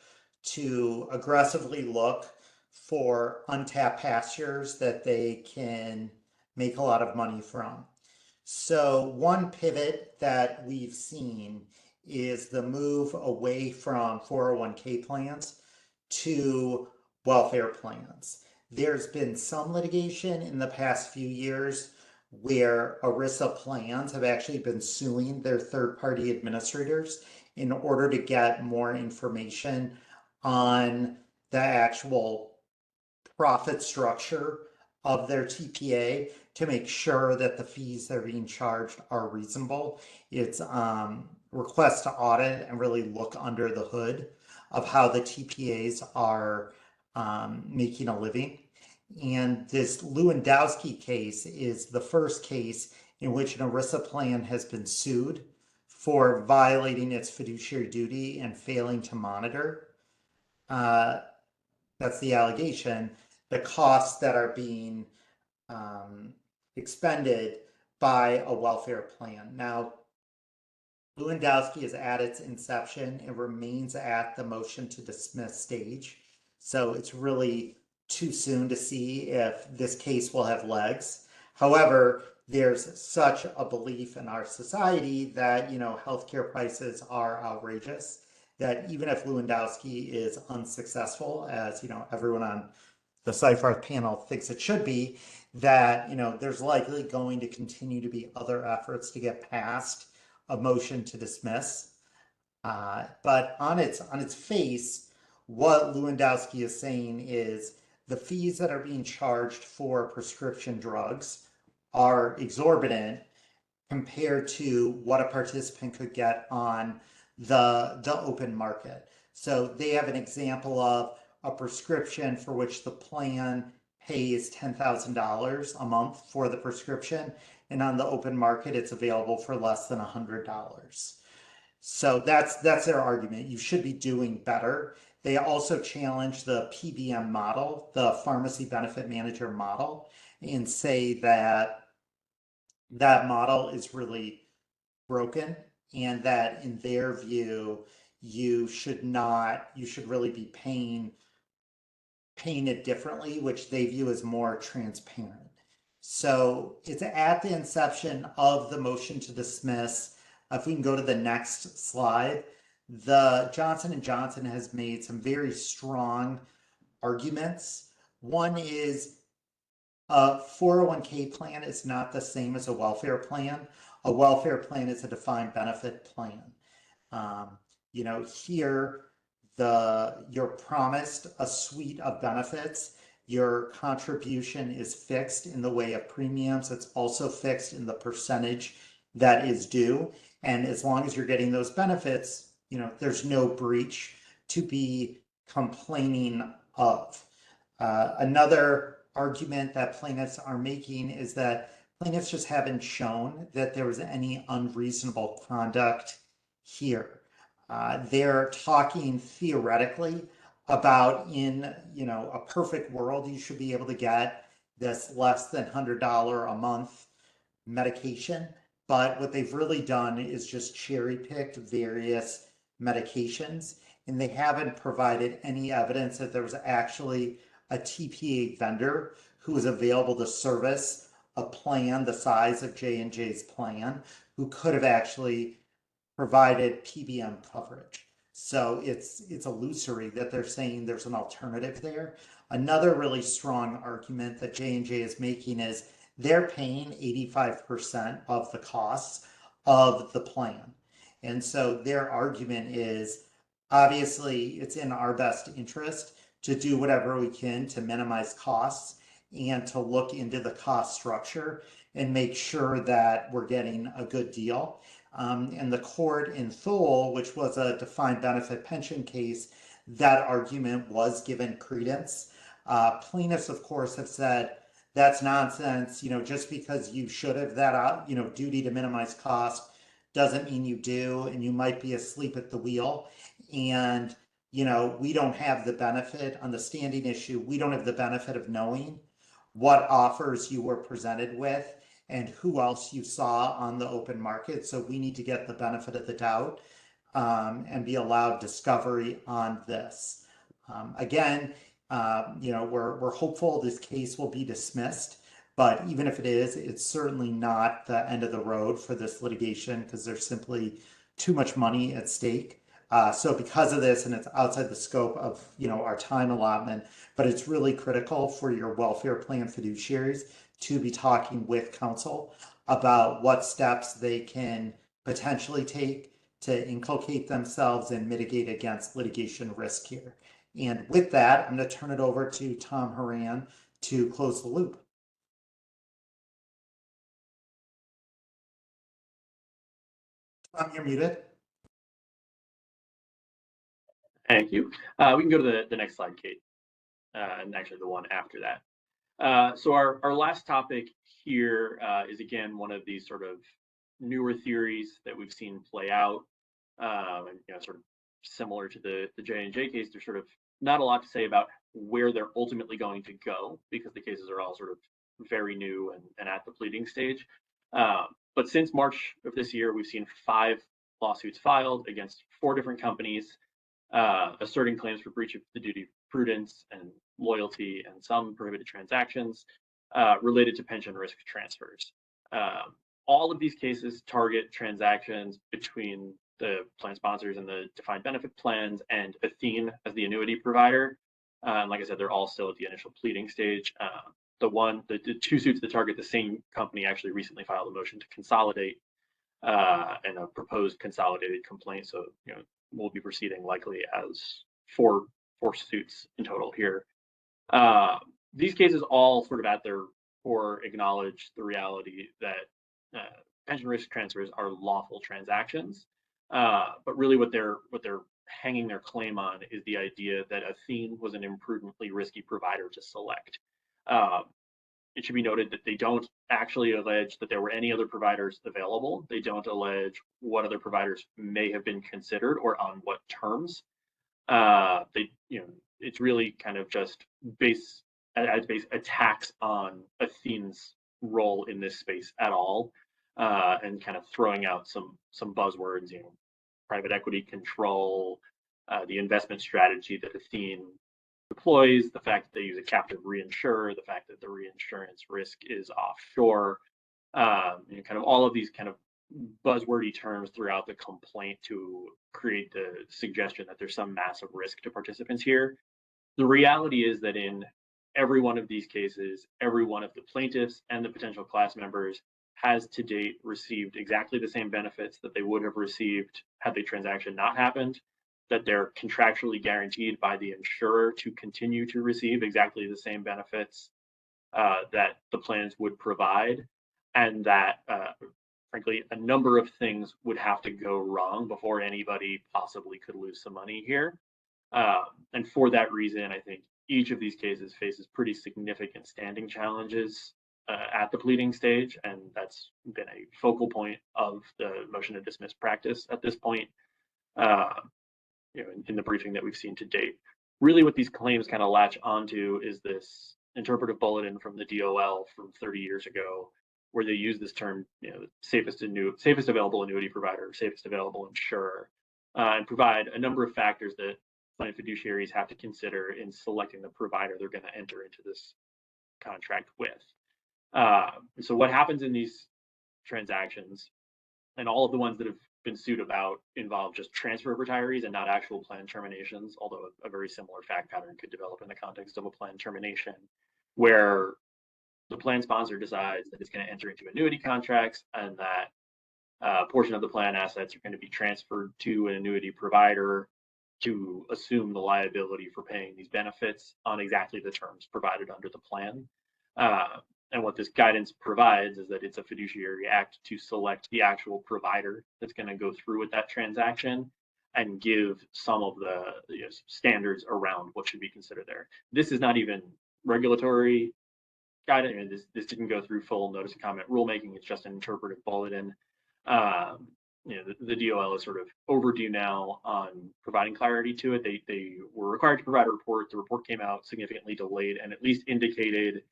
to aggressively look for untapped pastures that they can make a lot of money from. So one pivot that we've seen is the move away from 401k plans to welfare plans. There's been some litigation in the past few years where ERISA plans have actually been suing their third-party administrators in order to get more information on the actual profit structure of their TPA to make sure that the fees that are being charged are reasonable. It's requests to audit and really look under the hood of how the TPAs are making a living. And this Lewandowski case is the first case in which an ERISA plan has been sued for violating its fiduciary duty and failing to monitor. That's the allegation. The costs that are being expended by a welfare plan. Now, Lewandowski is at its inception and remains at the motion to dismiss stage. So it's really too soon to see if this case will have legs. However, there's such a belief in our society that, healthcare prices are outrageous, that even if Lewandowski is unsuccessful, as, everyone on the Seyfarth panel thinks it should be, that, there's likely going to continue to be other efforts to get past a motion to dismiss. But on its face, what Lewandowski is saying is the fees that are being charged for prescription drugs are exorbitant compared to what a participant could get on the open market. So they have an example of a prescription for which the plan pays $10,000 a month for the prescription, and on the open market it's available for less than $100. So that's their argument. You should be doing better. They also challenge the PBM model, the pharmacy benefit manager model, and say that that model is really broken, and that in their view, you should really be paying it differently, which they view as more transparent. So it's at the inception of the motion to dismiss. If we can go to the next slide, the Johnson & Johnson has made some very strong arguments. One is a 401k plan is not the same as a welfare plan. A welfare plan is a defined benefit plan. Here you're promised a suite of benefits. Your contribution is fixed in the way of premiums. It's also fixed in the percentage that is due. And as long as you're getting those benefits, there's no breach to be complaining of. Another argument that plaintiffs are making is that plaintiffs just haven't shown that there was any unreasonable conduct here. They're talking theoretically about in a perfect world, you should be able to get this less than $100 a month medication. But what they've really done is just cherry picked various medications, and they haven't provided any evidence that there was actually a TPA vendor who was available to service a plan the size of J&J's plan, who could have actually provided PBM coverage. So it's illusory that they're saying there's an alternative there. Another really strong argument that J&J is making is they're paying 85% of the costs of the plan. And so their argument is obviously it's in our best interest to do whatever we can to minimize costs and to look into the cost structure and make sure that we're getting a good deal. And the court in Thole, which was a defined benefit pension case, that argument was given credence. Plaintiffs, of course, have said that's nonsense. Just because you should have that, duty to minimize cost doesn't mean you do, and you might be asleep at the wheel. And, we don't have the benefit on the standing issue. We don't have the benefit of knowing what offers you were presented with and who else you saw on the open market. So we need to get the benefit of the doubt and be allowed discovery on this. Again, we're hopeful this case will be dismissed, but even if it is, it's certainly not the end of the road for this litigation because there's simply too much money at stake. So because of this, and it's outside the scope of our time allotment, but it's really critical for your welfare plan fiduciaries to be talking with counsel about what steps they can potentially take to inculcate themselves and mitigate against litigation risk here. And with that, I'm going to turn it over to Tom Horan to close the loop. Tom, you're muted. Thank you. We can go to the next slide, Kate, and actually the one after that. So our last topic here is again one of these sort of newer theories that we've seen play out, and sort of similar to the J&J case. There's sort of not a lot to say about where they're ultimately going to go because the cases are all sort of very new and at the pleading stage. But since March of this year, we've seen 5 lawsuits filed against 4 different companies, asserting claims for breach of the duty of prudence and loyalty and some prohibited transactions related to pension risk transfers. All of these cases target transactions between the plan sponsors and the defined benefit plans and Athene as the annuity provider. Like I said, they're all still at the initial pleading stage. The 2 suits that target the same company actually recently filed a motion to consolidate and a proposed consolidated complaint. So, we'll be proceeding likely as 4 suits in total here. These cases all sort of at their core acknowledge the reality that pension risk transfers are lawful transactions, but really what they're hanging their claim on is the idea that Athene was an imprudently risky provider to select. It should be noted that they don't actually allege that there were any other providers available. They don't allege what other providers may have been considered or on what terms. It's really kind of just attacks on Athene's role in this space at all. and kind of throwing out some buzzwords, private equity control, the investment strategy that Athene deploys, the fact that they use a captive reinsurer, the fact that the reinsurance risk is offshore, kind of all of these kind of buzzwordy terms throughout the complaint to create the suggestion that there's some massive risk to participants here. The reality is that in every one of these cases, every one of the plaintiffs and the potential class members has to date received exactly the same benefits that they would have received had the transaction not happened, that they're contractually guaranteed by the insurer to continue to receive exactly the same benefits that the plans would provide, and that, frankly, a number of things would have to go wrong before anybody possibly could lose some money here. And for that reason, I think each of these cases faces pretty significant standing challenges at the pleading stage, and that's been a focal point of the motion to dismiss practice at this point. In the briefing that we've seen to date, really what these claims kind of latch onto is this interpretive bulletin from the DOL from 30 years ago, where they use this term, safest available annuity provider, safest available insurer, and provide a number of factors that plan fiduciaries have to consider in selecting the provider they're going to enter into this contract with. So what happens in these transactions, and all of the ones that have been sued about, involve just transfer of retirees and not actual plan terminations, although a very similar fact pattern could develop in the context of a plan termination, where the plan sponsor decides that it's going to enter into annuity contracts and that a portion of the plan assets are going to be transferred to an annuity provider to assume the liability for paying these benefits on exactly the terms provided under the plan. And what this guidance provides is that it's a fiduciary act to select the actual provider that's going to go through with that transaction and give some of the standards around what should be considered there. This is not even regulatory guidance. This didn't go through full notice and comment rulemaking. It's just an interpretive bulletin. The DOL is sort of overdue now on providing clarity to it. They were required to provide a report. The report came out significantly delayed and at least indicated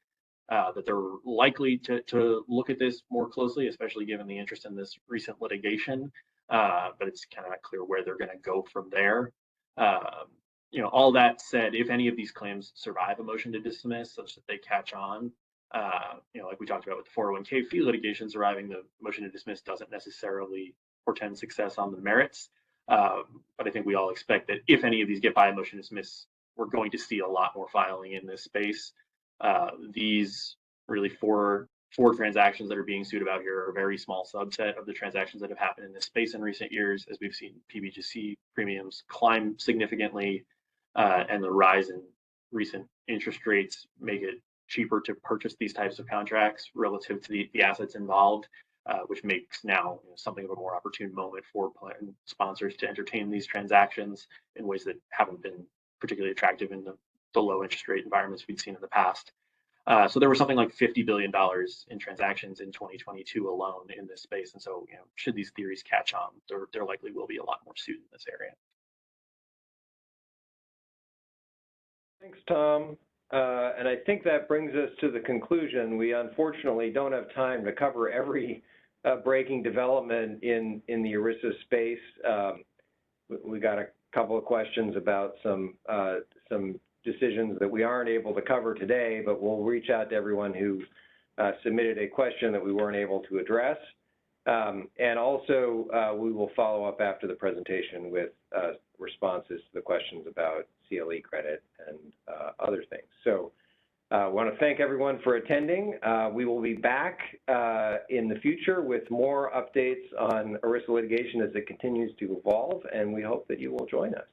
that they're likely to look at this more closely, especially given the interest in this recent litigation. But it's kind of not clear where they're going to go from there. All that said, if any of these claims survive a motion to dismiss such that they catch on, like we talked about with the 401k fee litigation, surviving the motion to dismiss doesn't necessarily portend success on the merits. But I think we all expect that if any of these get by a motion to dismiss, we're going to see a lot more filing in this space. These really four transactions that are being sued about here are a very small subset of the transactions that have happened in this space in recent years, as we've seen PBGC premiums climb significantly, and the rise in recent interest rates make it cheaper to purchase these types of contracts relative to the assets involved, which makes now something of a more opportune moment for plan sponsors to entertain these transactions in ways that haven't been particularly attractive in the low interest rate environments we'd seen in the past. So there were something like $50 billion in transactions in 2022 alone in this space. And so, should these theories catch on, there likely will be a lot more suit in this area. Thanks, Tom. And I think that brings us to the conclusion. We unfortunately don't have time to cover every breaking development in the ERISA space. We got a couple of questions about some decisions that we aren't able to cover today, but we'll reach out to everyone who submitted a question that we weren't able to address. And also, we will follow up after the presentation with responses to the questions about CLE credit and other things. So I want to thank everyone for attending. We will be back in the future with more updates on ERISA litigation as it continues to evolve, and we hope that you will join us.